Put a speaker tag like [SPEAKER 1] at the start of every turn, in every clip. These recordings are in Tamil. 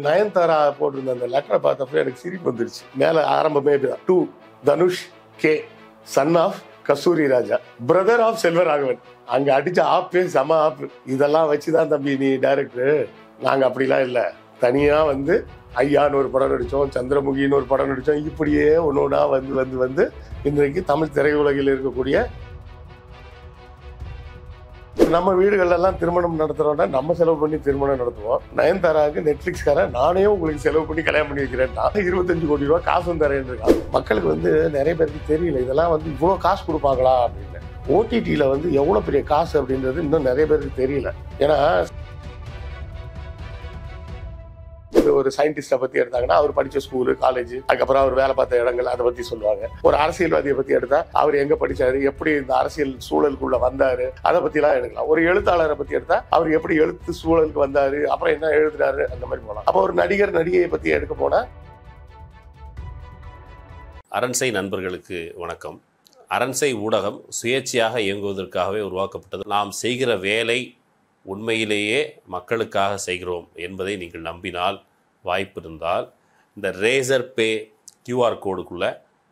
[SPEAKER 1] நயன்தாரா போட்டிருந்த அந்த லெட்டரை பார்த்தப்ப எனக்கு சிரிப்பு வந்துருச்சு. மேல ஆரம்பமே to Dhanush K, son of Kasthuri Raja, brother of Selvaraghavan. அங்க அடிச்ச ஆப்பே செம ஆப்பு. இதெல்லாம் வச்சுதான் தம்பி நீ டைரக்டர். நாங்க அப்படிலாம் இல்லை, தனியா வந்து ஐயான்னு ஒரு படம் நடிச்சோம், சந்திரமுகின்னு ஒரு படம் நடிச்சோம். இப்படியே ஒன்னொன்னா வந்து இன்றைக்கு தமிழ் திரையுலகில் இருக்கக்கூடிய நம்ம வீடுகள்லாம் திருமணம் நடத்துறோம்னா நம்ம செலவு பண்ணி திருமணம் நடத்துவோம். நயன்தாராவுக்கு நெட்ஃபிளிக்ஸ்கார நானே உங்களுக்கு செலவு பண்ணி கல்யாணம் பண்ணி வைக்கிறேன், 25 கோடி ரூபாய் காசும் தரேன் இருக்காங்க. மக்களுக்கு வந்து நிறைய பேருக்கு தெரியல இதெல்லாம் வந்து இவ்வளவு காசு கொடுப்பாங்களா அப்படின்னு. ஓடிடியில வந்து எவ்வளவு பெரிய காசு அப்படின்றது இன்னும் நிறைய பேருக்கு தெரியல. ஏன்னா ஒரு சயின்டிஸ்டை பத்தி எடுத்தாங்கன்னா அவர் படிச்ச ஸ்கூலு, காலேஜ், அதுக்கப்புறம் அவர் வேலை பார்த்த இடங்கள் அதை பத்தி சொல்லுவாங்க. ஒரு அரசியல்வாதியை பத்தி எடுத்தா அவர் எங்க படிச்சாரு, எப்படி இந்த அரசியல் சூழலுக்குள்ள வந்தாரு, அதை பத்தி எல்லாம் எடுக்கலாம். ஒரு எழுத்தாளரை பத்தி எடுத்தா அவர் எப்படி எழுத்து சூழலுக்கு வந்தாரு, அப்புறம் என்ன எழுதுறாரு, அந்த மாதிரி போலாம். அப்போ ஒரு நடிகர் நடிகையை பத்தி எடுக்க போனா.
[SPEAKER 2] அரண்சை நண்பர்களுக்கு வணக்கம். அரண்சை ஊடகம் சுயேட்சையாக இயங்குவதற்காகவே உருவாக்கப்பட்டது. நாம் செய்கிற வேலை உண்மையிலேயே மக்களுக்காக செய்கிறோம் என்பதை நீங்கள் நம்பினால், வாய்ப்பு இருந்தால் இந்த ரேசர் பே QR கோடுக்குள்ளே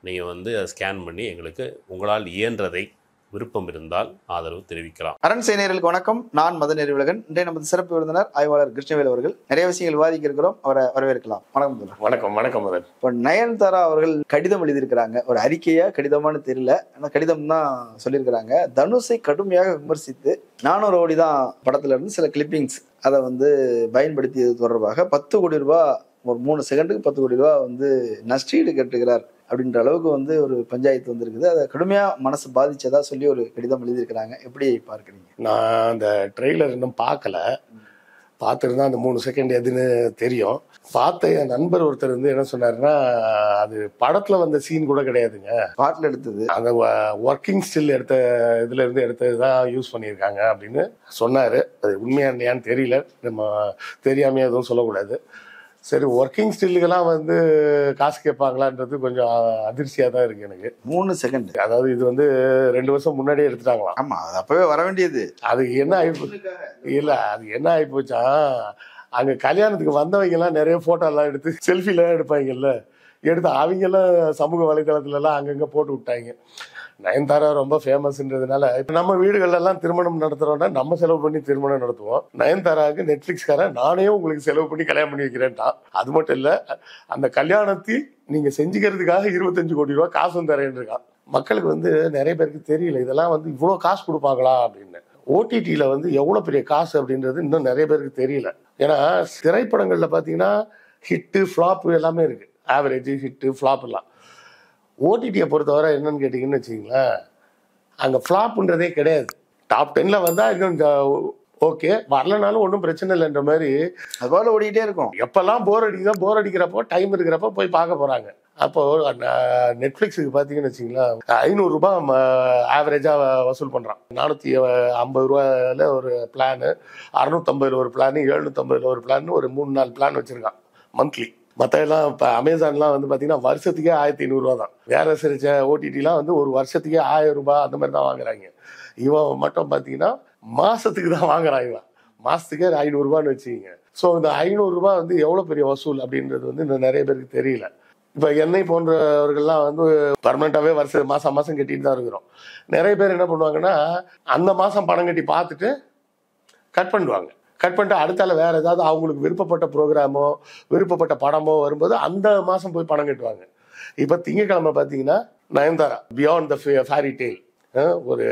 [SPEAKER 2] நீங்கள் வந்து அதை ஸ்கேன் பண்ணி எங்களுக்கு உங்களால் இயன்றதை விருப்பம் இருந்தால் ஆதரவு தெரிவிக்கலாம்.
[SPEAKER 3] அரண்சை நேயர்களுக்கு வணக்கம். நான் மதன் அறிவுலகன். இன்றைய நமது சிறப்பு விருந்தினர் ஆய்வாளர் கிருஷ்ணவேல் அவர்கள். நிறைய விஷயங்கள் விவாதிக்க இருக்கிறோம், அவரை வரவேற்கலாம். வணக்கம்.
[SPEAKER 1] வணக்கம். வணக்கம் மதன்.
[SPEAKER 3] இப்போ நயன்தாரா அவர்கள் கடிதம் எழுதியிருக்கிறாங்க. ஒரு அறிக்கையா கடிதமானு தெரியல, ஆனால் கடிதம் தான் சொல்லியிருக்கிறாங்க. தனுஷை கடுமையாக விமர்சித்து 400 கோடி தான் படத்துல இருந்து சில கிளிப்பிங்ஸ் அதை வந்து பயன்படுத்தியது தொடர்பாக 10 கோடி ரூபாய், ஒரு 3 செகண்டுக்கு 10 கோடி ரூபாய் வந்து நஷ்டீடு கட்டுகிறார் அப்படின்ற அளவுக்கு வந்து ஒரு பஞ்சாயத்து வந்திருக்குது. அதை கடுமையா மனசு பாதிச்சதா சொல்லி ஒரு கடிதம் எழுதியிருக்கிறாங்க. எப்படி பார்க்குறீங்க?
[SPEAKER 1] நான் அந்த ட்ரெய்லர் இன்னும் பார்க்கல. பார்த்துருந்தா அந்த 3 செகண்ட் எதுன்னு தெரியும். பார்த்த என் நண்பர் ஒருத்தர் வந்து என்ன சொன்னாருன்னா, அது படத்துல வந்த சீன் கூட கிடையாதுங்க, பாட்டில் எடுத்தது, அந்த ஒர்க்கிங் ஸ்டில் எடுத்த இதுல இருந்து எடுத்ததுதான் யூஸ் பண்ணியிருக்காங்க அப்படின்னு சொன்னாரு. அது உண்மையா இல்லையான்னு தெரியல, நம்ம தெரியாமையே எதுவும் சொல்லக்கூடாது. சரி, ஒர்க்கிங் ஸ்டில்லுக்கெல்லாம் வந்து காசு கேட்பாங்களான்றது கொஞ்சம் அதிர்ச்சியாக தான் இருக்கு எனக்கு. 3 செகண்ட், அதாவது இது வந்து 2 வருஷம் முன்னாடியே எடுத்துட்டாங்களாம்.
[SPEAKER 3] ஆமா, அது அப்பவே வர வேண்டியது.
[SPEAKER 1] அது என்ன ஆயிப்போச்சு இல்லை, அது என்ன ஆயிப்போச்சா, அங்கே கல்யாணத்துக்கு வந்தவங்க எல்லாம் நிறைய போட்டோ எல்லாம் எடுத்து செல்ஃபிலாம் எடுப்பாங்கல்ல, எடுத்து அவங்க எல்லாம் சமூக வலைதளத்துல எல்லாம் அங்கங்க போட்டு விட்டாங்க. நயன்தாரா ரொம்ப ஃபேமஸ்ன்றதுனால இப்போ நம்ம வீடுகள்லாம் திருமணம் நடத்துறோம்னா நம்ம செலவு பண்ணி திருமணம் நடத்துவோம். நயன்தாராவுக்கு நெட்ஃபிளிக்ஸ்கார நானே உங்களுக்கு செலவு பண்ணி கல்யாணம் பண்ணி வைக்கிறேன்டா. அது மட்டும் இல்லை, அந்த கல்யாணத்தில் நீங்க செஞ்சுக்கிறதுக்காக 25 கோடி ரூபாய் காசும் தரேன் இருக்கான். மக்களுக்கு வந்து நிறைய பேருக்கு தெரியல இதெல்லாம் வந்து இவ்வளோ காசு கொடுப்பாங்களா அப்படின்னு. ஓடிடியில வந்து எவ்வளோ பெரிய காசு அப்படின்றது இன்னும் நிறைய பேருக்கு தெரியல. ஏன்னா திரைப்படங்கள்ல பார்த்தீங்கன்னா ஹிட்டு ஃப்ளாப் எல்லாமே இருக்கு, ஆவரேஜ், ஹிட்டு, ஃப்ளாப் எல்லாம். ஓடிடியை பொறுத்தவரை என்னன்னு கேட்டிங்கன்னு வச்சுங்களேன், அங்கே ஃப்ளாப்ன்றதே கிடையாது. டாப் 10ல வந்தால் இன்னும் ஓகே, வரலனாலும் ஒன்றும் பிரச்சனை இல்லைன்ற மாதிரி
[SPEAKER 3] அதுபோல ஓடிக்கிட்டே இருக்கும்.
[SPEAKER 1] எப்பெல்லாம் போர் அடிக்கிறப்போ டைம் இருக்கிறப்போ போய் பார்க்க போகிறாங்க. அப்போ நெட்ஃப்ளிக்ஸுக்கு பார்த்தீங்கன்னு வச்சிங்களேன், 500 ரூபாய் ஆவரேஜாக வசூல் பண்ணுறான். 450 ரூபாயில் ஒரு பிளானு, 650 ஒரு பிளானு, 750 ஒரு பிளான், ஒரு 3-4 பிளான் வச்சுருக்கான் மந்த்லி. மற்ற எல்லாம் இப்போ அமேசான்லாம் வந்து பார்த்தீங்கன்னா வருஷத்துக்கே 1500 ரூபா தான். வேற சிரிச்ச ஓடிடிலாம் வந்து ஒரு வருஷத்துக்கே 1000 ரூபாய் அந்த மாதிரி தான் வாங்குறாங்க. இவன் மட்டும் பார்த்தீங்கன்னா மாசத்துக்கு தான் வாங்குறான். இவன் மாசத்துக்கே 500 ரூபான்னு வச்சுக்கிங்க. ஸோ இந்த 500 ரூபாய் வந்து எவ்வளோ பெரிய வசூல் அப்படின்றது வந்து இன்னும் நிறைய பேருக்கு தெரியல. இப்போ என்னை போன்றவர்கள்லாம் வந்து பர்மனெண்ட்டாகவே மாதம் கட்டிட்டு தான் இருக்கிறோம். நிறைய பேர் என்ன பண்ணுவாங்கன்னா, அந்த மாதம் பணம் கட்டி பார்த்துட்டு கட் பண்ணுவாங்க. கட் பண்ணிட்டு அடுத்தால வேற ஏதாவது அவங்களுக்கு விருப்பப்பட்ட ப்ரோக்ராமோ விருப்பப்பட்ட படமோ வரும்போது அந்த மாதம் போய் பணம் கட்டுவாங்க. இப்போ திங்கக்கிழமை பார்த்தீங்கன்னா Nayanthara beyond the fairy tale, ஒரு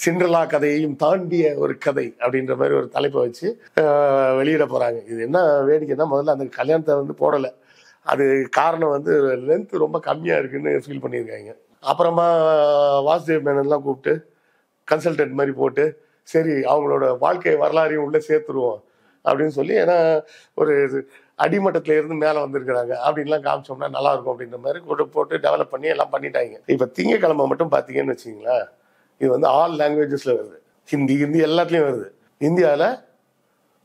[SPEAKER 1] சிண்ட்ரலா கதையையும் தாண்டிய ஒரு கதை அப்படின்ற மாதிரி ஒரு தலைப்பை வச்சு வெளியிட போகிறாங்க. இது என்ன வேடிக்கைன்னா, முதல்ல அந்த கல்யாணத்தை வந்து போடலை. அது காரணம் வந்து லென்த் ரொம்ப கம்மியாக இருக்குன்னு ஃபீல் பண்ணியிருக்காங்க. அப்புறமா வாசுதேவ் மேனன்லாம் கூப்பிட்டு கன்சல்டன்ட் மாதிரி போட்டு, சரி அவங்களோட வாழ்க்கை வரலாறையும் உள்ளே சேர்த்துருவோம் அப்படின்னு சொல்லி, ஏன்னா ஒரு அடிமட்டத்தில் இருந்து மேலே வந்திருக்கிறாங்க அப்படின்லாம் காமிச்சோம்னா நல்லா இருக்கும் அப்படின்ற மாதிரி போட்டு டெவலப் பண்ணி எல்லாம் பண்ணிட்டாங்க. இப்போ திங்கக்கிழமை மட்டும் பார்த்தீங்கன்னு வச்சிங்களேன், இது வந்து ஆல் லாங்குவேஜஸில் வருது, ஹிந்தி எல்லாத்துலேயும் வருது. இந்தியாவில்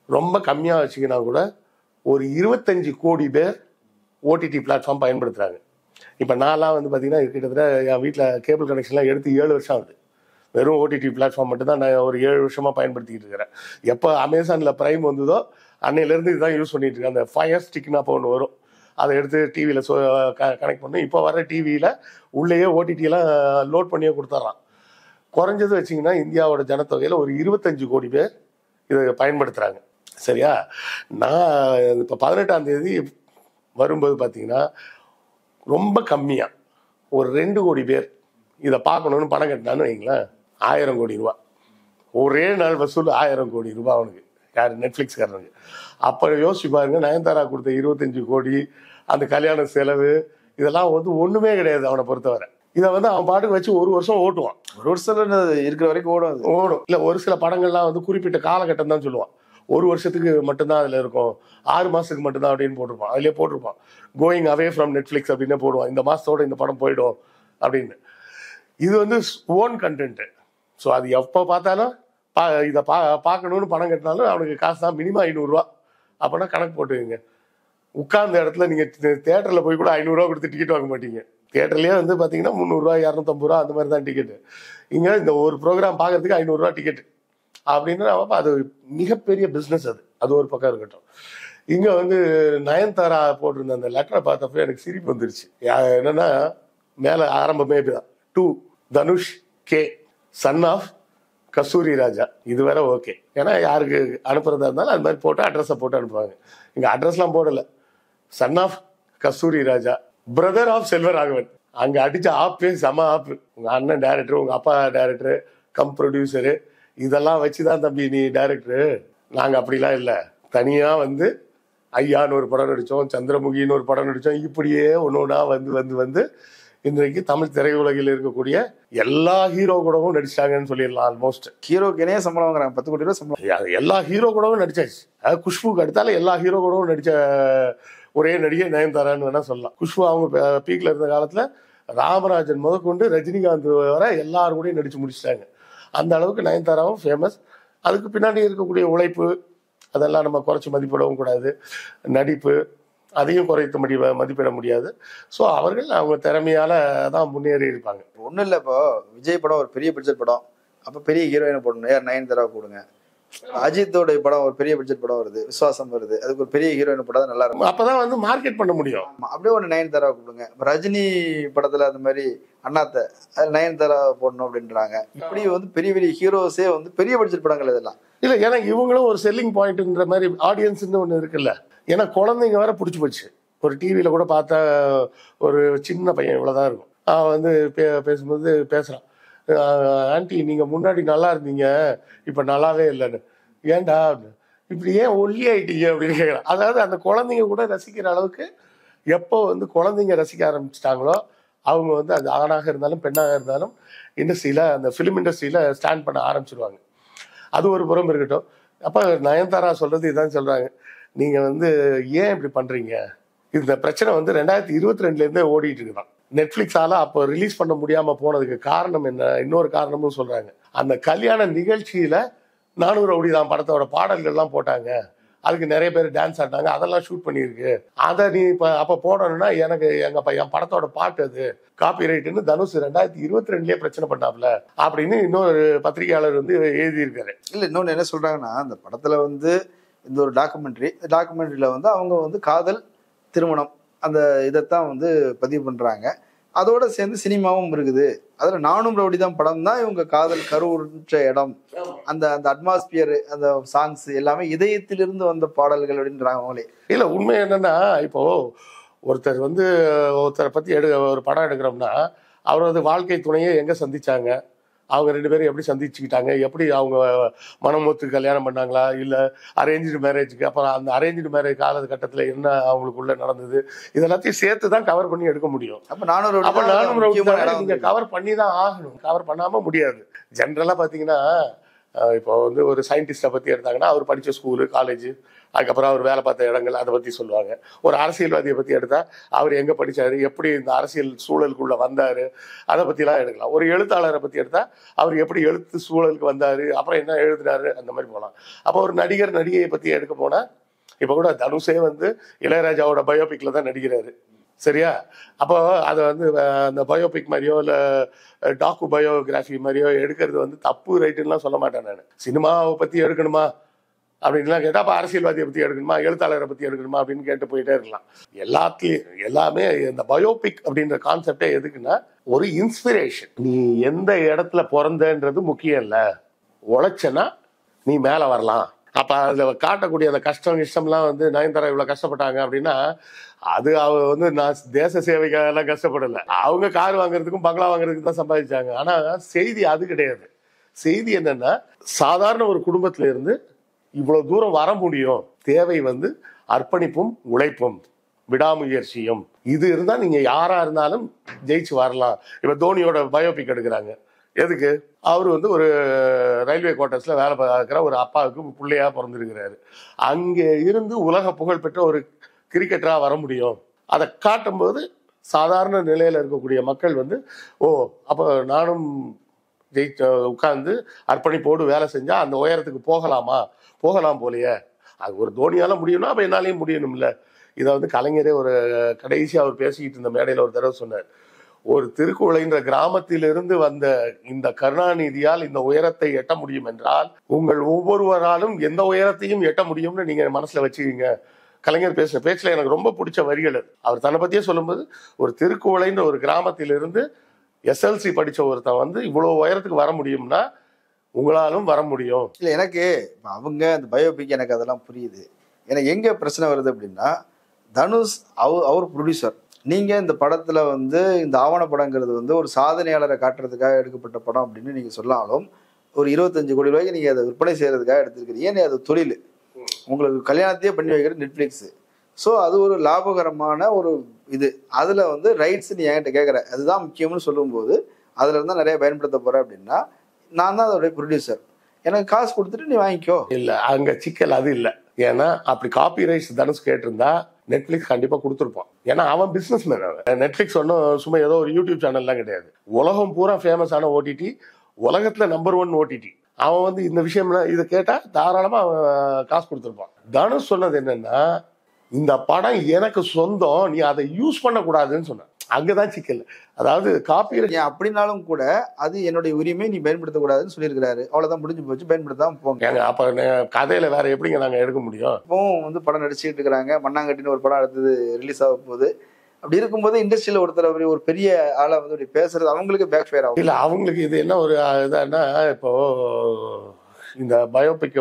[SPEAKER 1] ரொம்ப கம்மியாக வச்சிங்கன்னா கூட ஒரு 25 கோடி பேர் ஓடிடி பிளாட்ஃபார்ம் பயன்படுத்துகிறாங்க. இப்போ நான்லாம் வந்து பார்த்தீங்கன்னா கிட்டத்தட்ட என் வீட்டில் கேபிள் கனெக்ஷன்லாம் எடுத்து 7 வருஷம் ஆகுது. வெறும் ஓடிடி பிளாட்ஃபார்ம் மட்டும் தான் நான் ஒரு 7 வருஷமா பயன்படுத்திக்கிட்டு இருக்கிறேன். எப்போ அமேசானில் பிரைம் வந்ததோ அன்னையிலேருந்து இதுதான் யூஸ் பண்ணிட்டு இருக்கேன். அந்த ஃபயர் ஸ்டிக்னா அப்போ ஒன்று வரும், அதை எடுத்து டிவியில் கனெக்ட் பண்ணி இப்போ வர டிவியில் உள்ளேயே ஓடிடியெல்லாம் லோட் பண்ணியே கொடுத்துட்றான். குறைஞ்சது வச்சிங்கன்னா இந்தியாவோட ஜனத்தொகையில் ஒரு 25 கோடி பேர் இதை பயன்படுத்துகிறாங்க. சரியா? நான் இப்போ 18ஆம் தேதி வரும்போது பார்த்தீங்கன்னா ரொம்ப கம்மியாக ஒரு 2 கோடி பேர் இதை பார்க்கணுன்னு பணம் கட்டினான்னு வைங்களேன், 1000 கோடி ரூபா ஒரே நாள் வசூல். 1000 கோடி ரூபா அவனுக்கு, யார்? நெட்ஃப்ளிக்ஸ்காரனுக்கு. அப்போ யோசிச்சு பாருங்க, நயன்தாரா கொடுத்த 25 கோடி, அந்த கல்யாண செலவு, இதெல்லாம் வந்து ஒன்றுமே கிடையாது அவனை பொறுத்தவரை. இதை வந்து அவன் பாட்டுக்கு வச்சு ஒரு வருஷம் ஓட்டுவான்.
[SPEAKER 3] ஒரு வருஷம் இருக்கிற வரைக்கும் ஓடும்.
[SPEAKER 1] இல்லை, ஒரு சில படங்கள்லாம் வந்து குறிப்பிட்ட காலகட்டம் தான் சொல்லுவான். ஒரு வருஷத்துக்கு மட்டும்தான் அதில் இருக்கும், 6 மாதத்துக்கு மட்டும்தான் அப்படின்னு போட்டிருப்பான். அதிலே போட்டிருப்பான் கோயிங் அவே ஃப்ரம் நெட்ஃப்ளிக்ஸ் அப்படின்னு போடுவான், இந்த மாதத்தோட இந்த படம் போயிடும் அப்படின்னு. இது வந்து ஓன் கண்டென்ட்டு. ஸோ அது எப்போ பார்த்தாலும் இதை பார்க்கணுன்னு பணம் கட்டினாலும் அவனுக்கு காசு தான் மினிமம் 500 ரூபா. அப்போனா கணக்கு போட்டுக்கங்க, உட்கார்ந்த இடத்துல நீங்கள் தேட்டரில் போய் கூட 500 ரூபா கொடுத்து டிக்கெட் வாங்க மாட்டீங்க. தேட்டர்லேயே வந்து பார்த்தீங்கன்னா 300 ரூபா 250 ரூபா அந்த மாதிரி தான் டிக்கெட்டு. இங்கே இந்த ஒரு ப்ரோக்ராம் பார்க்கறதுக்கு 500 ரூபா டிக்கெட்டு அப்படின்னு அது மிகப்பெரிய பிஸ்னஸ். அது ஒரு பக்கம் இருக்கட்டும். இங்கே வந்து நயன்தாரா போட்டிருந்த அந்த லெட்டரை பார்த்தப்போ எனக்கு சிரிப்பு வந்துருச்சு. என்னன்னா, மேலே ஆரம்பமே இப்படிதான், to Dhanush K, son of Kasthuri Raja. இது வேற ஓகே, ஏன்னா யாருக்கு அனுப்புறதா இருந்தாலும் அது மாதிரி போட்டு அட்ரஸை போட்டு அனுப்புவாங்க. இங்கே அட்ரஸ்லாம் போடலை, son of Kasthuri Raja, brother of Selvaraghavan. அங்கே அடிச்ச ஆப்பே செம ஆப்பு. உங்கள் அண்ணன் டைரக்டர், உங்கள் அப்பா டைரக்டர் கம் ப்ரொடியூசரு, இதெல்லாம் வச்சு தான் தம்பி நீ டைரக்டரு. நாங்கள் அப்படிலாம் இல்லை, தனியாக வந்து ஐயான்னு ஒரு படம் நடித்தோம், சந்திரமுகின்னு ஒரு படம் நடித்தோம். இப்படியே ஒன்று ஒன்றா வந்து இன்றைக்கு தமிழ் திரையுலகில் இருக்கக்கூடிய எல்லா ஹீரோ கூடவும் நடிச்சிட்டாங்கன்னு சொல்லிடலாம். ஆல்மோஸ்ட்
[SPEAKER 3] ஹீரோக்கினே சம்பளம் வாங்குறாங்க, 10 கோடி ரூபா சம்பளம்.
[SPEAKER 1] எல்லா ஹீரோ கூடவும் நடிச்சாச்சு. அதாவது குஷ்புக்கு அடுத்தால எல்லா ஹீரோ கூடவும் நடித்த ஒரே நடிகை நயன்தாரான்னு வேணா சொல்லலாம். குஷ்பு அவங்க பீக்ல இருந்த காலத்தில் ராமராஜன் முதற்கொண்டு ரஜினிகாந்த் வர எல்லாரும் கூடயும் நடிச்சு முடிச்சிட்டாங்க. அந்த அளவுக்கு நயன்தாராவும் ஃபேமஸ். அதுக்கு பின்னாடி இருக்கக்கூடிய உழைப்பு அதெல்லாம் நம்ம குறைச்சி மதிப்பிடவும் கூடாது. நடிப்பு அதையும் குறைத்து மதிப்பிட முடியாது. ஸோ அவர்கள் அவங்க திறமையால தான் முன்னேறி இருப்பாங்க.
[SPEAKER 3] ஒன்றும் இல்லை, இப்போ விஜய் படம் ஒரு பெரிய பட்ஜெட் படம், அப்போ பெரிய ஹீரோயினை போடணும், யார்? நயன்தாரா போடுங்க. அஜித்தோட படம் ஒரு பெரிய பட்ஜெட் படம் வருது, விஸ்வாசம் வருது, அதுக்கு ஒரு பெரிய ஹீரோயின் படம் நல்லா இருக்கும்.
[SPEAKER 1] அப்பதான் வந்து மார்க்கெட் பண்ண முடியும்.
[SPEAKER 3] அப்படியே ஒன்று நயன்தாரா கூப்பிடுங்க. ரஜினி படத்துல அந்த மாதிரி அண்ணாத்த நயன்தாரா போடணும் அப்படின்றாங்க. இப்படி வந்து பெரிய பெரிய ஹீரோஸே வந்து பெரிய பட்ஜெட் படங்கள் இதெல்லாம்
[SPEAKER 1] இல்லை, ஏன்னா இவங்களும் ஒரு செல்லிங் பாயிண்ட்ன்ற மாதிரி ஆடியன்ஸ்ன்னு ஒன்று இருக்குல்ல. ஏன்னா குழந்தைங்க வேற பிடிச்சி போச்சு. ஒரு டிவியில் கூட பார்த்தா ஒரு சின்ன பையன் இவ்வளோதான் இருக்கும், அவன் வந்து பேசும்போது பேசுகிறான், ஆண்டி நீங்கள் முன்னாடி நல்லா இருந்தீங்க இப்போ நல்லாவே இல்லைன்னு. ஏன்டா இப்படி ஏன் ஒல்லி ஆயிட்டீங்க அப்படின்னு கேட்குறான். அதாவது அந்த குழந்தைங்க கூட ரசிக்கிற அளவுக்கு எப்போ வந்து குழந்தைங்க ரசிக்க ஆரம்பிச்சிட்டாங்களோ அவங்க வந்து அது ஆணாக இருந்தாலும் பெண்ணாக இருந்தாலும் இண்டஸ்ட்ரியில், அந்த ஃபிலிம் இண்டஸ்ட்ரியில் ஸ்டாண்ட் பண்ண ஆரம்பிச்சிருவாங்க. அது ஒரு புறம் இருக்கட்டும். அப்போ நயன்தாரா சொல்கிறது இதான் சொல்கிறாங்க, நீங்கள் வந்து ஏன் இப்படி பண்ணுறீங்க? இந்த பிரச்சனை வந்து 2022 ஓடிட்டு இருக்குதான். நெட்ஃப்ளிக்ஸால் அப்போ ரிலீஸ் பண்ண முடியாமல் போனதுக்கு காரணம் என்ன? இன்னொரு காரணமும் சொல்கிறாங்க, அந்த கல்யாண நிகழ்ச்சியில் 400 ரவுடி தான் படத்தோட பாடல்கள்லாம் போட்டாங்க, அதுக்கு நிறைய பேர் டான்ஸ் ஆடினாங்க, அதெல்லாம் ஷூட் பண்ணியிருக்கு, அதை நீ இப்போ அப்போ போடணும்னா எனக்கு என் படத்தோட பாட்டு அது காப்பி ரைட்டுன்னு தனுஷ் 2022 பிரச்சனை பண்ணாப்ல அப்படின்னு இன்னொரு பத்திரிகையாளர் வந்து எழுதியிருக்காரு.
[SPEAKER 3] இல்லை, இன்னொன்று என்ன சொல்கிறாங்கன்னா, அந்த படத்தில் வந்து இந்த ஒரு டாக்குமெண்ட்ரியில் வந்து அவங்க வந்து காதல் திருமணம் அந்த இதைத்தான் வந்து பதிவு பண்ணுறாங்க. அதோட சேர்ந்து சினிமாவும் இருக்குது. அதில் நானும் ரவுடி தான் படம் தான் இவங்க காதல் கருவுற்ற இடம், அந்த அந்த அட்மாஸ்பியர், அந்த சாங்ஸ் எல்லாமே இதயத்திலிருந்து வந்த பாடல்கள் அப்படின்றாங்க அவங்களே.
[SPEAKER 1] இல்லை, உண்மை என்னன்னா, இப்போ ஒருத்தரை பற்றி ஒரு படம் எடுக்கிறோம்னா அவர் வந்து வாழ்க்கை துணையை எங்கே சந்திச்சாங்க, அவங்க 2 பேரும் எப்படி சந்திச்சுக்கிட்டாங்க, எப்படி அவங்க மனமொத்து கல்யாணம் பண்ணாங்களா, இல்லை அரேஞ்சு மேரேஜுக்கு அப்புறம் அந்த அரேஞ்சு மேரேஜ் காலகட்டத்தில் என்ன அவங்களுக்குள்ள நடந்தது, இதெல்லாத்தையும் சேர்த்து தான் கவர் பண்ணி எடுக்க முடியும்.
[SPEAKER 3] அப்போ நானும்
[SPEAKER 1] நீங்கள் கவர் பண்ணி தான் ஆகணும், கவர் பண்ணாமல் முடியாது. ஜென்ரலாக பார்த்தீங்கன்னா, இப்போ வந்து ஒரு சயின்டிஸ்டை பற்றி எடுத்தாங்கன்னா அவர் படித்த ஸ்கூலு காலேஜு, அதுக்கப்புறம் அவர் வேலை பார்த்த இடங்கள் அதை பற்றி சொல்லுவாங்க. ஒரு அரசியல்வாதியை பற்றி எடுத்தால் அவர் எங்கே படித்தார், எப்படி இந்த அரசியல் சூழலுக்குள்ளே வந்தார், அதை பற்றிலாம் எடுக்கலாம். ஒரு எழுத்தாளரை பற்றி எடுத்தால் அவர் எப்படி எழுத்து சூழலுக்கு வந்தார், அப்புறம் என்ன எழுதினாரு, அந்த மாதிரி போகலாம். அப்போ ஒரு நடிகையை பற்றி எடுக்க போனால் இப்போ கூட தனுஷே வந்து இளையராஜாவோட பயோபிக்கில் தான் நடிக்கிறாரு. சரியா? அப்போ அதை வந்து அந்த பயோபிக் மாதிரியோ இல்லை டாக்கு பயோகிராஃபி மாதிரியோ எடுக்கிறது வந்து தப்பு ரைட்டுலாம் சொல்ல மாட்டேன் நான். சினிமாவை பற்றி எடுக்கணுமா அப்படின்லாம் கேட்டால் அப்போ அரசியல்வாதியை பற்றி எடுக்கணுமா, எழுத்தாளரை பற்றி எடுக்கணுமா அப்படின்னு கேட்டு போயிட்டே இருக்கலாம். எல்லாமே இந்த பயோபிக் அப்படின்ற கான்செப்டே எதுக்குன்னா ஒரு இன்ஸ்பிரேஷன். நீ எந்த இடத்துல பிறந்தன்றது முக்கியம் இல்லை, உழைச்சனா நீ மேலே வரலாம். அப்போ அதில் காட்டக்கூடிய அந்த கஷ்டம்லாம் வந்து நயன்தாரா இவ்வளோ கஷ்டப்பட்டாங்க அப்படின்னா அது வந்து நான் தேச சேவைக்காகலாம் கஷ்டப்படலை. அவங்க கார் வாங்குறதுக்கும் பங்களா வாங்குறதுக்கு தான் சம்பாதிச்சாங்க. ஆனால் செய்தி அது கிடையாது. செய்தி என்னன்னா சாதாரண ஒரு குடும்பத்துல இருந்து இவ்வளவு தூரம் வர முடியும், தேவை வந்து அர்ப்பணிப்பும் உழைப்பும் விடாமுயற்சியும். இது இருந்தால் நீங்க யாரா இருந்தாலும் ஜெயிச்சு வரலாம். இப்ப தோனியோட பயோபிக் எடுக்கிறாங்க. எதுக்கு? அவர் வந்து ஒரு ரயில்வே குவார்ட்டர்ஸ்ல வேலை பார்க்குற ஒரு அப்பாவுக்கு பிள்ளையா பிறந்திருக்கிறாரு. அங்கே இருந்து உலக புகழ்பெற்ற ஒரு கிரிக்கெட்டரா வர முடியும். அதை காட்டும்போது சாதாரண நிலையில இருக்கக்கூடிய மக்கள் வந்து ஓ அப்போ நானும் உட்கார்ந்து அர்ப்பணிப்போடு வேலை செஞ்சா அந்த உயரத்துக்கு போகலாம் போலையே. அது ஒரு தோனியால முடியும்னா அப்ப என்னாலையும் முடியணும்ல. இதை வந்து கலைஞரே ஒரு கடைசியா அவர் பேசிக்கிட்டு இருந்த மேடையில ஒரு தடவை சொன்னார், ஒரு திருக்குவளைன்ற கிராமத்திலிருந்து வந்த இந்த கருணாநிதியால் இந்த உயரத்தை எட்ட முடியும் என்றால் உங்கள் ஒவ்வொருவராலும் எந்த உயரத்தையும் எட்ட முடியும்னு நீங்க மனசுல வச்சுக்கீங்க. கலைஞர் பேசுற பேச்சுல எனக்கு ரொம்ப பிடிச்ச வரிகள் அது. அவர் தன்னை பத்தியே சொல்லும்போது ஒரு திருக்குவளைன்ற ஒரு கிராமத்திலிருந்து SLC படிச்ச ஒருத்தன் வந்து இவ்வளவு உயரத்துக்கு வர முடியும்னா உங்களாலும் வர முடியும்.
[SPEAKER 3] இல்லை எனக்கு அவங்க அந்த பயோபிக் எனக்கு அதெல்லாம் புரியுது. எனக்கு எங்க பிரச்சனை வருது அப்படின்னா தனுஷ் அவர் ப்ரொடியூசர். நீங்க இந்த படத்துல வந்து இந்த ஆவண படங்கிறது வந்து ஒரு சாதனையாளரை காட்டுறதுக்காக எடுக்கப்பட்ட படம் அப்படின்னு நீங்க சொன்னாலும் ஒரு 25 கோடி ரூபாய்க்கு நீங்க அதை விற்பனை செய்யறதுக்காக எடுத்துருக்கீங்க. ஏன்னா அது தொழில், உங்களுக்கு கல்யாணத்தையே பண்ணி வைக்கிற நெட்ஃபிளிக்ஸ். ஸோ அது ஒரு லாபகரமான ஒரு இது. அதில் வந்து ரைட்ஸ் நீ என்கிட்ட கேட்குற அதுதான் முக்கியம்னு சொல்லும்போது அதில் இருந்தால் நிறைய பயன்படுத்த போகிறேன் அப்படின்னா நான் தான் அதோடைய ப்ரொடியூசர், எனக்கு காசு கொடுத்துட்டு நீ வாங்கிக்கோ.
[SPEAKER 1] இல்லை, அங்கே சிக்கல் அது இல்லை. ஏன்னா அப்படி காப்பி ரைட்ஸ் தனுஷ் கேட்டிருந்தா நெட்ஃபிளிக்ஸ் கண்டிப்பாக கொடுத்துருப்பான். ஏன்னா அவன் பிஸ்னஸ் மேன். அவன் நெட்ஃபிளிக்ஸ் ஒன்றும் சும்மா ஏதோ ஒரு யூடியூப் சேனல்லாம் கிடையாது. உலகம் பூரா ஃபேமஸான OTT, உலகத்தில் நம்பர் 1 OTT. அவன் வந்து இந்த விஷயம்லாம் இதை கேட்டால் தாராளமாக அவன் காசு கொடுத்துருப்பான். தனுஷ் சொன்னது என்னன்னா இந்த படம் எனக்கு சொந்தம், நீ அதை யூஸ் பண்ணக்கூடாதுன்னு சொன்ன. அங்கதான் சிக்கல். அதாவது காப்பி
[SPEAKER 3] அப்படின்னாலும் கூட அது என்னுடைய உரிமை, நீ பயன்படுத்தக்கூடாதுன்னு சொல்லியிருக்கிறாரு. அவ்வளவுதான், முடிஞ்சு போச்சு, பயன்படுத்தாம போங்க.
[SPEAKER 1] அப்ப கதையில வேற எப்படிங்க நாங்க எடுக்க முடியும்?
[SPEAKER 3] இப்பவும் வந்து படம் நடிச்சுட்டு இருக்கிறாங்க. மண்ணாங்கட்டின்னு ஒரு படம் அடுத்தது ரிலீஸ் ஆக போகுது. அப்படி இருக்கும்போது இண்டஸ்ட்ரியில ஒருத்தர் ஒரு பெரிய ஆளை வந்து பேசுறது அவங்களுக்கு பேக் ஃபயர் ஆகும்.
[SPEAKER 1] இல்ல, அவங்களுக்கு இது என்ன ஒரு இதான்னா, இப்போ இந்த பயோபிக்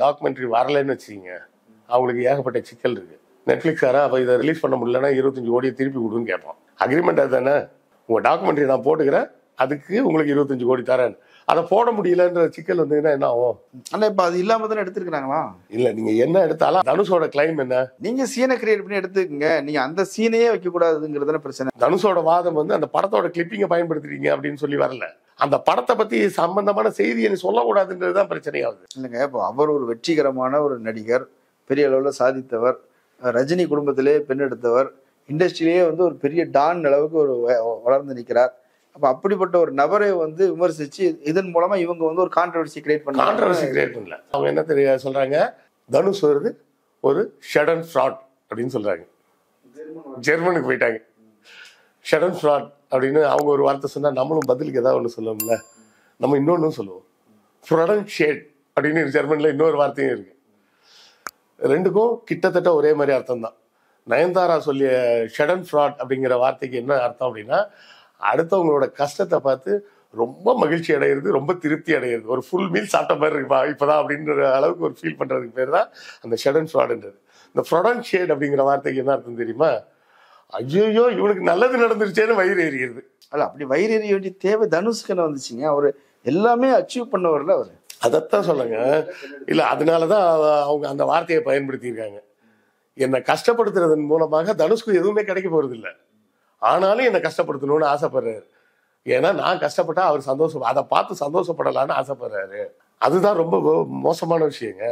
[SPEAKER 1] டாக்குமெண்ட்ரி வரலன்னு வச்சுக்கீங்க, அவங்களுக்கு ஏகப்பட்ட சிக்கல் இருக்கு. நெட்ஃபிளிக்ஸாரா அப்போ இதை ரிலீஸ் பண்ண முடியலன்னா 25 கோடியை திருப்பி கொடுன்னு கேட்போம். அக்ரிமெண்ட் அதுதானே, உங்கள் டாக்குமெண்ட்ரி நான் போட்டுக்கிறேன், அதுக்கு உங்களுக்கு 25 கோடி தரேன். அதை போட முடியலன்ற சிக்கல் வந்தீங்கன்னா என்ன ஆகும்?
[SPEAKER 3] ஆனால் இப்போ அது இல்லாமல் தானே எடுத்துருக்காங்களா?
[SPEAKER 1] இல்லை, நீங்கள் என்ன எடுத்தாலும் தனுஷோட கிளைம் என்ன?
[SPEAKER 3] நீங்கள் சீனை கிரியேட் பண்ணி எடுத்துக்கங்க, நீங்கள் அந்த சீனையே வைக்கக்கூடாதுங்கிறதுன பிரச்சனை.
[SPEAKER 1] தனுஷோட வாதம் வந்து அந்த படத்தோட கிளிப்பிங்கை பயன்படுத்துறீங்க அப்படின்னு சொல்லி வரல, அந்த படத்தை பற்றி சம்பந்தமான செய்தியை சொல்லக்கூடாதுன்றது தான் பிரச்சனையாகுது.
[SPEAKER 3] இல்லைங்க, இப்போ அவர் ஒரு வெற்றிகரமான ஒரு நடிகர், பெரிய அளவில் சாதித்தவர், ரஜினி குடும்பத்திலே பெண் எடுத்தவர், இண்டஸ்ட்ரியிலேயே வந்து ஒரு பெரிய டான் அளவுக்கு ஒரு வளர்ந்து நிற்கிறார். அப்போ அப்படிப்பட்ட ஒரு நபரை வந்து விமர்சிச்சு இதன் மூலமா இவங்க வந்து ஒரு கான்ட்ரவர்சி கிரியேட்
[SPEAKER 1] பண்ணல. அவங்க என்ன தெரிய சொல்றாங்க, தனுஷ் வருது ஒரு ஷடன் ஃப்ராட் அப்படின்னு சொல்றாங்க. ஜெர்மனுக்கு போயிட்டாங்க. ஷடன் ஃப்ராட் அப்படின்னு அவங்க ஒரு வார்த்தை சொன்னா நம்மளும் பதிலுக்கு ஏதாவது ஒன்று சொல்லுவோம்ல, நம்ம இன்னொன்னு சொல்லுவோம் ஃப்ராடன் ஷேட் அப்படின்னு ஜெர்மன்ல இன்னொரு வார்த்தையும் இருக்கு. ரெண்டுக்கும் கிட்டத்தட்ட ஒரே மாதிரி அர்த்தம் தான். நயன்தாரா சொல்லிய ஷடன் ஃப்ராட் அப்படிங்கிற வார்த்தைக்கு என்ன அர்த்தம் அப்படின்னா, அடுத்தவங்களோட கஷ்டத்தை பார்த்து ரொம்ப மகிழ்ச்சி அடைகிறது, ரொம்ப திருப்தி அடைகிறது, ஒரு ஃபுல் மீல் சாப்பிட்ட மாதிரி இருக்குப்பா இப்போதான் அப்படின்ற அளவுக்கு ஒரு ஃபீல் பண்ணுறதுக்கு பேர் தான் அந்த ஷடன் ஃப்ராடுன்றது. இந்த ஃப்ராடன் ஷேட் அப்படிங்கிற வார்த்தைக்கு என்ன அர்த்தம் தெரியுமா? ஐயோ இவனுக்கு நல்லது நடந்துருச்சேன்னு வயிறு எறிகிறது.
[SPEAKER 3] அல்ல, அப்படி வயிறு எறிய வேண்டிய தேவை தனுஷ்க்கு என்ன வந்துச்சுங்க? அவர் எல்லாமே அச்சீவ் பண்ணவர்ல அவர்.
[SPEAKER 1] அதைத்தான் சொல்லுங்க. இல்லை, அதனாலதான் அவங்க அந்த வார்த்தையை பயன்படுத்தியிருக்காங்க. என்னை கஷ்டப்படுத்துறதன் மூலமாக தனுஷ்க்கு எதுவுமே கிடைக்க போறது இல்லை, ஆனாலும் என்னை கஷ்டப்படுத்தணும்னு ஆசைப்படுறாரு. ஏன்னா நான் கஷ்டப்பட்டா அவர் சந்தோஷம், அதை பார்த்து சந்தோஷப்படலான்னு ஆசைப்படுறாரு. அதுதான் ரொம்ப மோசமான விஷயங்க.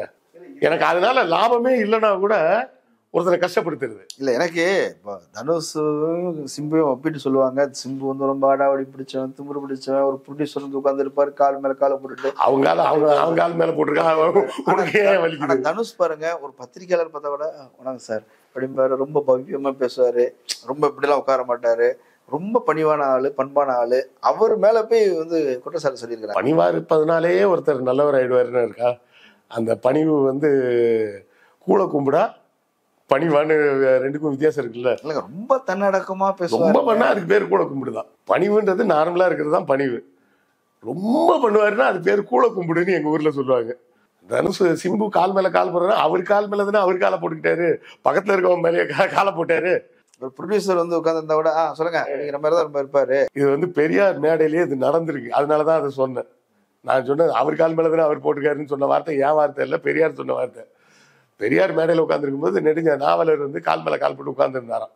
[SPEAKER 1] எனக்கு அதனால லாபமே இல்லைன்னா கூட ஒருத்தனை கஷ்டப்படுத்துறது.
[SPEAKER 3] இல்ல எனக்கு இப்போ தனுஷும் சிம்புவும் ஒப்பிட்டு சொல்லுவாங்க. சிம்பு வந்து ரொம்ப அடாவடி பிடிச்சவன், திமிரு பிடிச்சவன், ஒரு ப்ரொடியூசர் வந்து உட்கார்ந்து இருப்பாரு, கால் மேல காலை போட்டுட்டு.
[SPEAKER 1] அவங்க கால் மேல போட்டிருக்காங்க.
[SPEAKER 3] தனுஷ் பாருங்க, ஒரு பத்திரிகையாளர் பார்த்தா கூட வணக்கம் சார் அப்படிம்பாரு, ரொம்ப பவ்யமா பேசுவாரு, ரொம்ப இப்படிலாம் உட்கார மாட்டாரு, ரொம்ப பணிவான ஆளு, பண்பான ஆளு. அவர் மேல போய் வந்து குற்றச்சாட்டு சொல்லியிருக்கிறாங்க.
[SPEAKER 1] பணிவா இருப்பதனாலேயே ஒருத்தர் நல்லவர் ஆயிடுவாருன்னு இருக்கா? அந்த பணிவு வந்து கூட கும்பிடா பணிவான்னு ரெண்டுக்கும் வித்தியாசம் இருக்குல்ல.
[SPEAKER 3] இல்லைங்க, ரொம்ப தன்னடக்கமா பேசுவாங்க.
[SPEAKER 1] ரொம்ப பண்ணா அதுக்கு பேர் கூட கும்பிடுதான். பணிவுன்றது நார்மலா இருக்கிறது தான் பணிவு. ரொம்ப பண்ணுவாருன்னா அது பேர் கூட கும்பிடுன்னு எங்க ஊர்ல சொல்லுவாங்க. தனுஷ் சிம்பு கால் மேல கால் போடுறாரு, அவர் கால் மேல தானே அவர் காலை போட்டுக்கிட்டாரு, பக்கத்துல இருக்கவங்க மேலேயே காலை போட்டாரு.
[SPEAKER 3] ஒரு ப்ரொடியூசர் வந்து உட்கார்ந்து கூட சொல்லுங்க அப்படிங்கிற மாதிரி தான் இருப்பாரு.
[SPEAKER 1] இது வந்து பெரியார் மேடையிலேயே இது நடந்திருக்கு, அதனாலதான் அதை சொன்னேன். நான் சொன்னேன் அவர் கால் மேல தானே அவர் போட்டுக்காருன்னு சொன்ன வார்த்தை என் வார்த்தை இல்லை, பெரியார் சொன்ன வார்த்தை. பெரியார் மேடையில் உட்காந்துருக்கும் போது நெடுஞ்ச நாவலர் வந்து கால் மேல கால் போட்டு உட்கார்ந்துருந்தாராம்.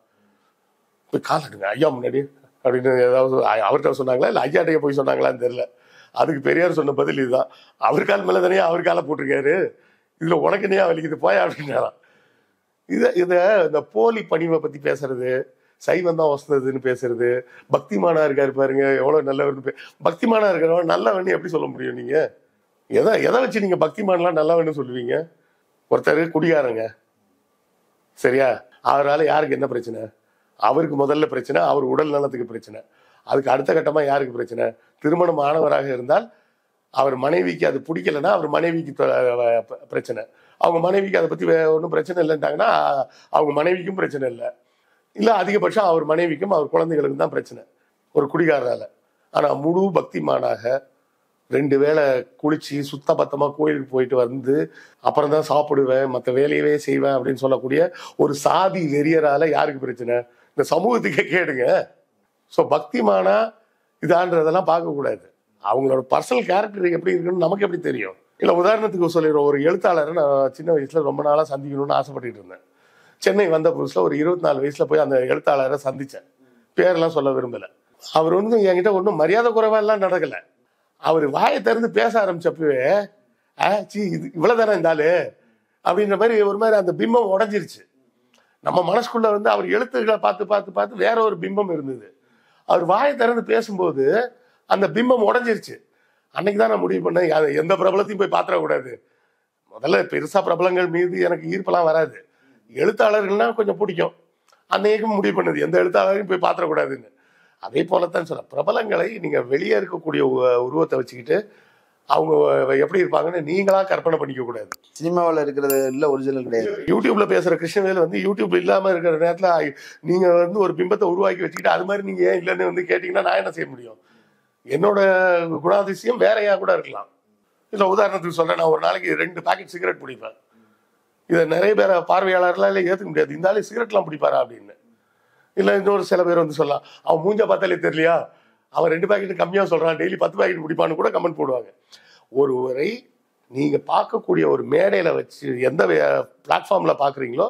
[SPEAKER 1] போய் கால் எடுங்க ஐயா முன்னாடி அப்படின்னு ஏதாவது அவர்கிட்ட சொன்னாங்களா இல்லை ஐயாட்டையே போய் சொன்னாங்களான்னு தெரியல. அதுக்கு பெரியார் சொன்ன பதில் இதுதான், அவர் கால் மேல தானே அவர் காலை போட்டிருக்காரு, இதுல உனக்கு நீயா வலிக்குது போயா அப்படின்னாராம். இந்த போலி பணிவை பத்தி பேசுறது, சைவம் தான் வசந்ததுன்னு பேசுறது, பக்திமானா இருக்காரு பாருங்க எவ்வளவு நல்லவர்னு. பக்திமானா இருக்கிறவன் நல்லவன்னு எப்படி சொல்ல முடியும்? நீங்க எதை வச்சு நீங்க பக்திமான்லாம் நல்லவன்னு சொல்லுவீங்க? ஒருத்தர் குடிகாரங்க, சரியா, அவரால் யாருக்கு என்ன பிரச்சனை? அவருக்கு முதல்ல பிரச்சனை அவர் உடல் நலத்துக்கு பிரச்சனை. அதுக்கு அடுத்த கட்டமா யாருக்கு பிரச்சனை? திருமணம் ஆனவராக இருந்தால் அவர் மனைவிக்கு அது பிடிக்கலன்னா அவர் மனைவிக்கு பிரச்சனை. அவங்க மனைவிக்கு அதை பத்தி ஒன்றும் பிரச்சனை இல்லைன்ட்டாங்கன்னா அவங்க மனைவிக்கும் பிரச்சனை இல்லை. இல்லை அதிகபட்சம் அவர் மனைவிக்கும் அவர் குழந்தைகளுக்கும் தான் பிரச்சனை ஒரு குடிகாரரால. ஆனா முழு பக்திமானாக 2 வேளை குளிச்சு சுத்த பத்தமா கோயிலுக்கு போயிட்டு வந்து அப்புறம் தான் சாப்பிடுவேன், மற்ற வேலையவே செய்வேன் அப்படின்னு சொல்லக்கூடிய ஒரு சாதி வெறியரால யாருக்கு பிரச்சனை? இந்த சமூகத்துக்கே கேடுங்க. ஸோ பக்திமானா இதான்றதெல்லாம் பார்க்கக்கூடாது. அவங்களோட பர்சனல் கேரக்டர் எப்படி இருக்குன்னு நமக்கு எப்படி தெரியும்? இல்லை உதாரணத்துக்கு சொல்லிடுறோம், ஒரு எழுத்தாளரை நான் சின்ன வயசுல ரொம்ப நாளாக சந்திக்கணும்னு ஆசைப்பட்டுட்டு இருந்தேன். சென்னை வந்த புதுசுல ஒரு 24 வயசுல போய் அந்த எழுத்தாளரை சந்திச்சேன். பேரெல்லாம் சொல்ல விரும்பல. அவர் வந்து என்கிட்ட ஒன்றும் மரியாதை குறைவெல்லாம் நடக்கல. அவர் வாயை திறந்து பேச ஆரம்பிச்சப்பவே இது இவ்வளவுதானே இருந்தாலு அப்படின்ற மாதிரி ஒரு மாதிரி அந்த பிம்பம் உடஞ்சிருச்சு. நம்ம மனசுக்குள்ள வந்து அவர் எழுத்துக்களை பார்த்து பார்த்து பார்த்து வேற ஒரு பிம்பம் இருந்தது. அவர் வாயை திறந்து பேசும்போது அந்த பிம்பம் உடஞ்சிருச்சு. அன்னைக்குதான் நான் முடிவு பண்ணேன், எந்த பிரபலத்தையும் போய் பாத்திரக்கூடாது. முதல்ல பெருசா பிரபலங்கள் மீது எனக்கு ஈர்ப்பெல்லாம் வராது, எழுத்தாளர்கள்னா கொஞ்சம் பிடிக்கும். அன்னைக்கும் முடிவு பண்ணது எந்த எழுத்தாளரையும் போய் பாத்திரக்கூடாதுன்னு. அதே போலத்தான் சொல்ல, பிரபலங்களை நீங்க வெளியே இருக்கக்கூடிய உருவத்தை வச்சுக்கிட்டு அவங்க எப்படி இருப்பாங்கன்னு நீங்களா கற்பனை பண்ணிக்க கூடாது.
[SPEAKER 3] சினிமாவில் இருக்கிறது இல்லை, ஒரிஜினல் கிடையாது.
[SPEAKER 1] யூடியூப்ல பேசுற கிருஷ்ணவேல் வந்து யூடியூப் இல்லாம இருக்கிற நேரத்துல நீங்க வந்து ஒரு பிம்பத்தை உருவாக்கி வச்சுக்கிட்டு அது மாதிரி நீங்க ஏன் இல்லைன்னு வந்து கேட்டீங்கன்னா நான் என்ன செய்ய முடியும்? என்னோட குணாதிசயம் வேறையா கூட இருக்கலாம். இல்ல உதாரணத்துக்கு சொல்றேன், நான் ஒரு நாளைக்கு 2 பாக்கெட் சிகரெட் பிடிப்பேன். இதை நிறைய பேரை பார்வையாளர்களால ஏத்துக்க முடியாது, இந்த ஆளு சிகரெட்லாம் பிடிப்பாரா அப்படின்னு. இல்லை இன்னொரு சில பேர் வந்து சொல்லலாம், அவன் மூஞ்ச பார்த்தாலே தெரியலையா, அவன் 2 பாக்கெட் கம்மியா சொல்றான், டெய்லி 10 பாக்கெட் பிடிப்பான்னு கூட கமெண்ட் போடுவாங்க. ஒருவரை நீங்க பார்க்கக்கூடிய ஒரு மேடையில வச்சு எந்த பிளாட்ஃபார்ம்ல பாக்குறீங்களோ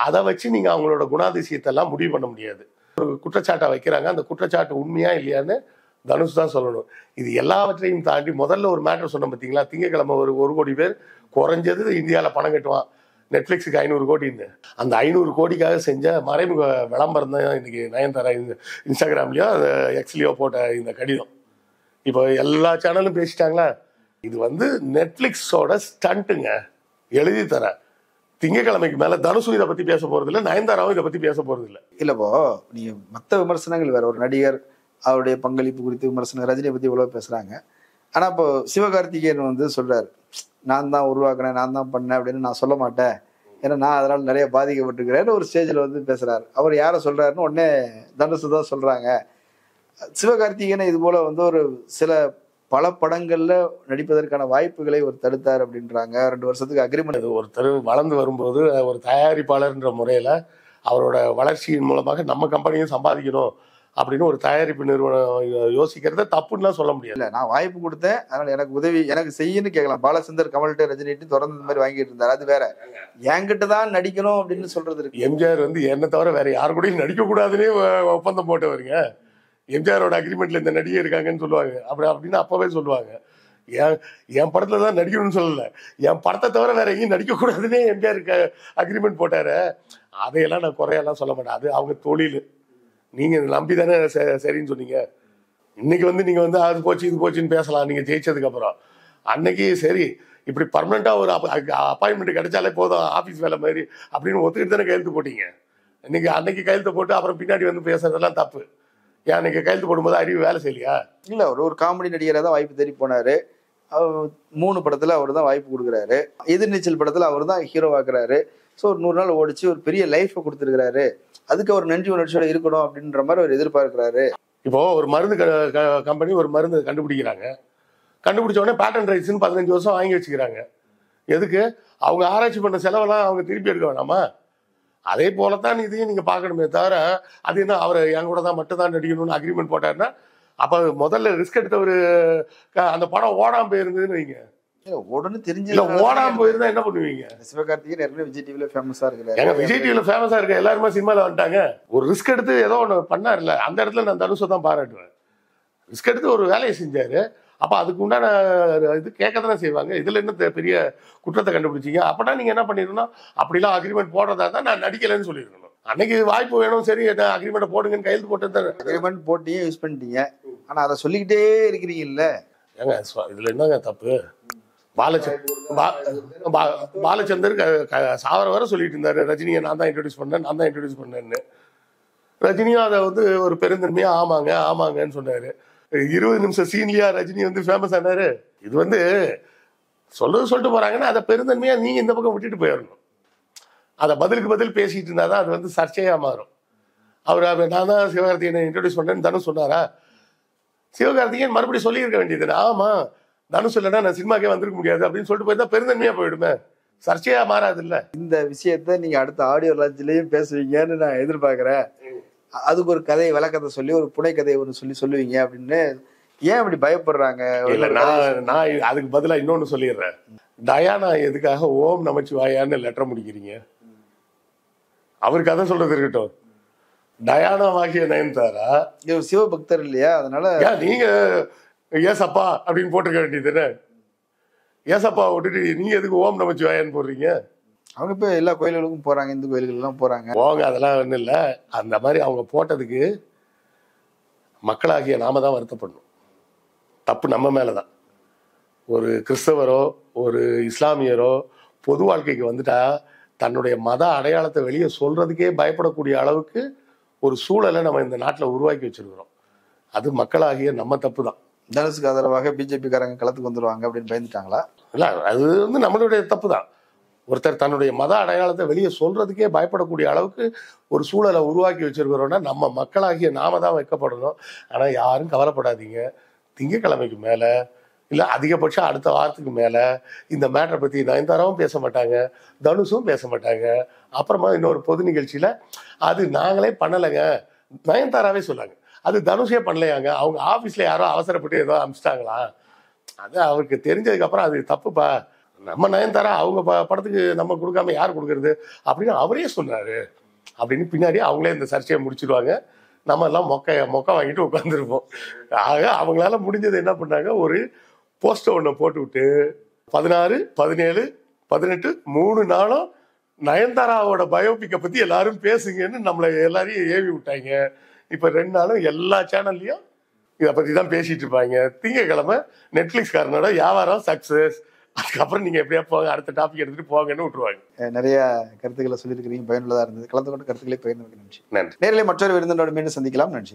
[SPEAKER 1] அதை வச்சு நீங்க அவங்களோட குணாதிசயத்தை எல்லாம் முடிவு பண்ண முடியாது. ஒரு குற்றச்சாட்டை வைக்கிறாங்க, அந்த குற்றச்சாட்டு உண்மையா இல்லையான்னு தனுஷ் தான் சொல்லணும். இது எல்லாவற்றையும் தாண்டி முதல்ல ஒரு மேட்டர் சொன்ன பார்த்தீங்களா, திங்கக்கிழமை ஒரு 1 கோடி பேர் குறைஞ்சது இந்தியாவில் பணம் கட்டுவான் நெட்ஃபிளிக்ஸுக்கு 500 கோடின்னு. அந்த 500 கோடிக்காக செஞ்ச மறைமுக விளம்பரம் தான் இன்னைக்கு நயன்தாரா இன்ஸ்டாகிராம்லயோ எக்ஸ்லயோ போட்ட இந்த கடிதம். இப்போ எல்லா சேனலும் பேசிட்டாங்களா, இது வந்து நெட்ஃபிளிக்ஸோட ஸ்டண்ட்டுங்க. எழுதி தரேன், திங்கக்கிழமைக்கு மேல தனுஷும் இதை பத்தி பேச போறது இல்லை, நயன்தாராவும் இதை பத்தி பேச போறது இல்லை.
[SPEAKER 3] இல்லப்போ நீங்க மற்ற விமர்சனங்கள் வேற, ஒரு நடிகர் அவருடைய பங்களிப்பு குறித்து விமர்சனம், ரஜினியை பத்தி இவ்வளவு பேசுறாங்க. ஆனா இப்போ சிவகார்த்திகேயன் வந்து சொல்றாரு, நான் தான் உருவாக்குனேன், நான் தான் பண்ணேன் அப்படின்னு நான் சொல்ல மாட்டேன், ஏன்னா நான் அதனால நிறைய பாதிக்கப்பட்டிருக்கிறேன்னு ஒரு ஸ்டேஜில் வந்து பேசுறாரு. அவர் யாரை சொல்றாருன்னு உடனே தனுஷு தான் சொல்றாங்க. சிவகார்த்திகேயனை இது போல வந்து ஒரு சில பல படங்கள்ல நடிப்பதற்கான வாய்ப்புகளை ஒரு தடுத்தார் அப்படின்றாங்க. 2 வருஷத்துக்கு அக்ரிமெண்ட்.
[SPEAKER 1] ஒருத்தர் வளர்ந்து வரும்போது ஒரு தயாரிப்பாளர்ன்ற முறையில அவரோட வளர்ச்சியின் மூலமாக நம்ம கம்பெனியும் சம்பாதிக்கணும் அப்படின்னு ஒரு தயாரிப்பு நிறுவனம் யோசிக்கிறத தப்புன்னு சொல்ல முடியாது.
[SPEAKER 3] இல்ல, நான் வாய்ப்பு கொடுத்தேன், அதனால எனக்கு உதவி எனக்கு செய்யன்னு கேட்கலாம். பாலச்சந்தர் கமல்கிட்ட ரஜினிட்டு தொடர்ந்து இந்த மாதிரி வாங்கிட்டு இருந்தாரு, அது வேற. என்கிட்ட தான் நடிக்கணும் அப்படின்னு சொல்றது இருக்கு.
[SPEAKER 1] எம்ஜிஆர் வந்து என்ன தவிர வேற யாரு கூடயும் நடிக்க கூடாதுன்னே ஒப்பந்தம் போட்டவருங்க. எம்ஜிஆரோட அக்ரிமெண்ட்ல இந்த நடிகை இருக்காங்கன்னு சொல்லுவாங்க, அப்படின்னு அப்பவே சொல்லுவாங்க. என் படத்துல தான் நடிக்கணும்னு சொல்லல, என் படத்தை தவிர வேற எங்கேயும் நடிக்கக்கூடாதுன்னே எம்ஜிஆர் அக்ரிமெண்ட் போட்டாரு. அதையெல்லாம் நான் குறையெல்லாம் சொல்ல மாட்டேன், அது அவங்க தொழில். நீங்க நம்பி தானே சரின்னு சொன்னீங்க. இன்னைக்கு வந்து நீங்க வந்து அது போச்சு இது போச்சுன்னு பேசலாம் நீங்க ஜெயிச்சதுக்கு அப்புறம். அன்னைக்கு சரி இப்படி பர்மனண்டா ஒரு அப்பாயின்மெண்ட் கிடைச்சாலே போதும் ஆபீஸ் வேலை மாதிரி அப்படின்னு ஒத்துக்கிட்டு தானே கையெழுத்து போட்டீங்க. இன்னைக்கு அன்னைக்கு கையெழுத்து போட்டு அப்புறம் பின்னாடி வந்து பேசுறதெல்லாம் தப்பு. ஏன் அன்னைக்கு கையெழுத்து போடும்போது அறிவு வேலை செய்யலையா?
[SPEAKER 3] இல்ல ஒரு காமெடி நடிகராக தான் வாய்ப்பு தேடி போனாரு. 3 படத்துல அவர் தான் வாய்ப்பு கொடுக்குறாரு. எதிர்நீச்சல் படத்துல அவர் தான் ஹீரோவாக்குறாரு. ஸோ ஒரு 100 நாள் ஓடிச்சு, ஒரு பெரிய லைஃபை கொடுத்துருக்கிறாரு. அதுக்கு அவர் நன்றி உணர்ச்சியோட இருக்கணும் அப்படின்ற மாதிரி அவர் எதிர்பார்க்கிறாரு.
[SPEAKER 1] இப்போ ஒரு மருந்து கம்பெனி ஒரு மருந்து கண்டுபிடிக்கிறாங்க. கண்டுபிடிச்ச உடனே பேட்டன் ரைட்ஸ்ன்னு 15 வருஷம் வாங்கி வச்சுக்கிறாங்க. எதுக்கு? அவங்க ஆராய்ச்சி பண்ண செலவெல்லாம் அவங்க திருப்பி எடுக்க வேணாமா? அதே போலத்தான் இதையும் நீங்க பார்க்கணுமே தவிர, அது என்ன அவர் என் கூட தான் மட்டும் தான் நடிக்கணும்னு அக்ரிமெண்ட் போட்டாருன்னா, அப்ப முதல்ல ரிஸ்க் எடுத்த ஒரு அந்த படம் ஓடாம போயிருந்ததுன்னு வைங்க.
[SPEAKER 3] உடனே தெரிஞ்சு
[SPEAKER 1] ஓடாம போயிருந்தா என்ன பண்ணுவீங்க?
[SPEAKER 3] சிவகார்த்திகேயன் ஏற்கனவே விஜய் டிவில ஃபேமஸா இருக்கிறாரு.
[SPEAKER 1] ஏங்க விஜய் டிவில ஃபேமஸா இருக்க எல்லாருமே சினிமால வந்துட்டாங்க. ஒரு ரிஸ்க் எடுத்து ஏதோ ஒன்று பண்ணார்ல, அந்த இடத்துல நான் தனுஷை தான் பாராட்டுவேன். ரிஸ்க் எடுத்து ஒரு வேலையை செஞ்சாரு. அப்ப அதுக்கு உண்டான இது கேட்கத்தானே செய்வாங்க. இதுல என்ன பெரிய குற்றத்தை கண்டுபிடிச்சிங்க? அப்பனா நீங்க என்ன பண்ணிருக்கணும், அப்படிலாம் அக்ரிமெண்ட் போடுறதா தான் நான் நடிக்கலன்னு சொல்லியிருக்கணும். அன்னைக்கு வாய்ப்பு வேணும், சரி அக்ரிமெண்ட் போடுங்கன்னு கையெழுத்து போட்டு
[SPEAKER 3] அக்ரிமெண்ட் போட்டியே யூஸ் பண்ணிட்டீங்க. ஆனா அதை சொல்லிக்கிட்டே இருக்கிறீங்கல்ல.
[SPEAKER 1] ஏங்க இதுல என்னங்க தப்பு? பாலச்சந்தர் சாவர வர சொல்லிட்டு இருந்தாரு, ரஜினியை நான் தான் இன்ட்ரோடியூஸ் பண்ணேன்னு. ரஜினியும் அதை வந்து ஒரு பெருந்தன்மையா ஆமாங்க ஆமாங்கன்னு சொன்னாரு. 20 நிமிஷம் சீன்லயா ரஜினி வந்து ஃபேமஸ் ஆனாரு? இது வந்து சொல்லிட்டு போறாங்கன்னா அதை பெருந்தன்மையா நீங்க இந்த பக்கம் விட்டுட்டு போயிடணும். அதை பதிலுக்கு பதில் பேசிட்டு இருந்தாதான் அது வந்து சர்ச்சையா மாறும். அவர் நான் தான் சிவகார்த்திகேயனை இன்ட்ரோடியூஸ் பண்ணேன்னு தனுஷ் சொன்னாரா? சிவகார்த்திகேயன் மறுபடியும் சொல்லியிருக்க வேண்டியது, ஆமா தனுஷ் இல்லைன்னா நான் சினிமாக்கே வந்திருக்க முடியாது அப்படின்னு சொல்லிட்டு போயிருந்தா பெருந்தன்மையா போயிடுமே, சர்ச்சையா மாறாது இல்ல. இந்த
[SPEAKER 3] விஷயத்த நீங்க அடுத்த ஆடியோ லான்ச்லயும் பேசுவீங்கன்னு நான் எதிர்பார்க்கிறேன். அதுக்கு ஒரு கதை விளக்கத்தை சொல்லி ஒரு புனை கதையை ஒன்று சொல்லுவீங்க அப்படின்னு. ஏன் அப்படி பயப்படுறாங்க?
[SPEAKER 1] இல்ல நான் அதுக்கு பதிலா இன்னொன்னு சொல்லிடுறேன். டயானா எதுக்காக ஓம் நமச்சிவாயான்னு லெட்டர் முடிக்கிறீங்க? அவருக்கு கதை சொல்றது இருக்கட்டும். டயானா வாக்கிய நயன்தாரா
[SPEAKER 3] சிவபக்தர் இல்லையா? அதனால
[SPEAKER 1] நீங்க ஏசப்பா அப்படின்னு போட்டிருக்க வேண்டியது. ஏசப்பா விட்டுட்டு நீங்க எதுக்கு ஓம் நமச்சிவாயான்னு போடுறீங்க?
[SPEAKER 3] அவங்க இப்ப எல்லா கோயில்களுக்கும் போறாங்க, இந்து கோயில்களுக்கும் போறாங்க.
[SPEAKER 1] போங்க, அதெல்லாம் ஒன்றும் இல்லை. அந்த மாதிரி அவங்க போட்டதுக்கு மக்களாகிய நாம தான் வருத்தப்படணும். தப்பு நம்ம மேலதான். ஒரு கிறிஸ்தவரோ ஒரு இஸ்லாமியரோ பொது வாழ்க்கைக்கு வந்துட்டா தன்னுடைய மத அடையாளத்தை வெளியே சொல்றதுக்கே பயப்படக்கூடிய அளவுக்கு ஒரு சூழலை நம்ம இந்த நாட்டில் உருவாக்கி வச்சிருக்கிறோம். அது மக்களாகிய நம்ம தப்பு தான்.
[SPEAKER 3] தனுஷுக்கு ஆதரவாக பிஜேபி காரங்க களத்துக்கு வந்துருவாங்க அப்படின்னு பயந்துட்டாங்களா?
[SPEAKER 1] இல்லை, அது வந்து நம்மளுடைய தப்பு தான். ஒருத்தர் தன்னுடைய மத அடையாளத்தை வெளியே சொல்றதுக்கே பயப்படக்கூடிய அளவுக்கு ஒரு சூழலை உருவாக்கி வச்சிருக்கிறோம்னா நம்ம மக்களாகிய நாம தான் வைக்கப்படணும். ஆனால் யாரும் கவலைப்படாதீங்க. திங்கக்கிழமைக்கு மேலே இல்லை அதிகபட்சம் அடுத்த வாரத்துக்கு மேலே இந்த மேட்டரை பற்றி நயன்தாராவும் பேச மாட்டாங்க, தனுஷும் பேச மாட்டாங்க. அப்புறமா இன்னொரு பொது நிகழ்ச்சியில் அது நாங்களே பண்ணலைங்க, நயன்தாராவே சொன்னாங்க, அது தனுஷே பண்ணலையாங்க, அவங்க ஆஃபீஸில் யாரோ அவசரப்பட்டு ஏதோ அனுப்பிச்சிட்டாங்களா, அது அவருக்கு தெரிஞ்சதுக்கப்புறம் அது தப்புப்பா, நம்ம நயன்தாரா அவங்க படத்துக்கு நம்ம கொடுக்காம யார் கொடுக்கறது அப்படின்னு அவரே சொன்னாரு அப்படின்னு பின்னாடி அவங்களே இந்த சர்ச்சையை முடிச்சிருவாங்க. நம்ம எல்லாம் மொக்க வாங்கிட்டு உட்காந்துருப்போம். ஆக அவங்களால முடிஞ்சது என்ன பண்ணாங்க, ஒரு போஸ்டர் ஒன்று போட்டு விட்டு 16, 17, 18 3 நாளும் நயன்தாராவோட பயோபிக்கை பத்தி எல்லாரும் பேசுங்கன்னு நம்மளை எல்லாரையும் ஏவி விட்டாங்க. இப்ப 2 நாளும் எல்லா சேனல்லையும் இதை பத்தி தான் பேசிட்டு இருப்பாங்க. திங்கக்கிழமை நெட்ஃபிளிக்ஸ் காரனோட வியாபாரம் சக்சஸ், அதுக்கப்புறம் நீங்க எப்படியா போங்க அடுத்த டாபிக் எடுத்துட்டு போங்கன்னு விட்டுருவாங்க.
[SPEAKER 3] நிறைய கருத்துக்களை சொல்லியிருக்கிறீங்க, பயனுள்ளதா இருந்தது. கலந்து கொண்டு கருத்துக்களை பகிர்ந்து நன்றி.
[SPEAKER 1] நன்றி.
[SPEAKER 3] நேரிலே மற்றொரு விருந்தினோட மீண்டும் சந்திக்கலாம். நன்றி.